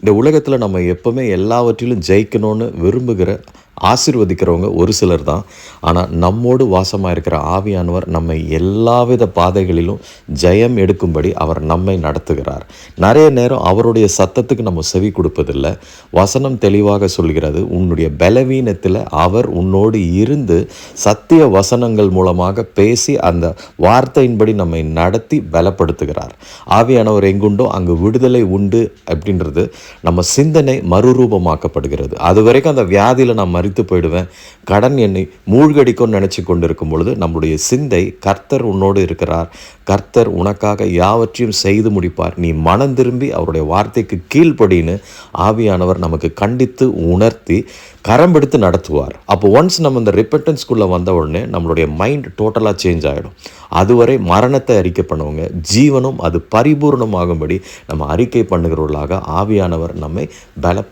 இந்த உலகத்தில் நம்ம எப்பவுமே எல்லாவற்றிலும் ஜெயிக்கணும்னு விரும்புகிற ஆசீர்வதிக்கிறவங்க ஒரு சிலர் தான். ஆனால் நம்மோடு வாசமாக இருக்கிற ஆவியானவர் நம்மை எல்லாவித பாதைகளிலும் ஜெயம் எடுக்கும்படி அவர் நம்மை நடத்துகிறார். நிறைய நேரம் அவருடைய சத்தத்துக்கு நம்ம செவி கொடுப்பதில்லை. வசனம் தெளிவாக சொல்கிறது, உன்னுடைய பலவீனத்தில் அவர் உன்னோடு இருந்து சத்திய வசனங்கள் மூலமாக பேசி அந்த வார்த்தையின்படி நம்மை நடத்தி பலப்படுத்துகிறார். ஆவியானவர் எங்குண்டோ அங்கு விடுதலை உண்டு அப்படின்றது நம்ம சிந்தனை மறுரூபமாக்கப்படுகிறது. அது வரைக்கும் அந்த வியாதியில் நான் மரித்து போயிடுவேன், கடன் என்னை மூழ்கடிக்கும்னு நினச்சி கொண்டு இருக்கும் பொழுது நம்முடைய சிந்தை கர்த்தர் உன்னோடு இருக்கிறார், கர்த்தர் உனக்காக யாவற்றையும் செய்து முடிப்பார், நீ மனம் திரும்பி அவருடைய வார்த்தைக்கு கீழ்ப்படின்னு ஆவியானவர் நமக்கு கண்டித்து உணர்த்தி கரம்பெடுத்து நடத்துவார். அப்போ ஒன்ஸ் நம்ம இந்த ரிப்பெட்டன்ஸ்குள்ளே வந்த உடனே நம்மளுடைய மைண்ட் டோட்டலாக சேஞ்ச் ஆகிடும். அதுவரை மரணத்தை அறிக்கை பண்ணுவோங்க, ஜீவனும் அது பரிபூர்ணமாகும்படி நம்ம அறிக்கை பண்ணுகிறவர்களாக ஆவியானவர் நம்மை பல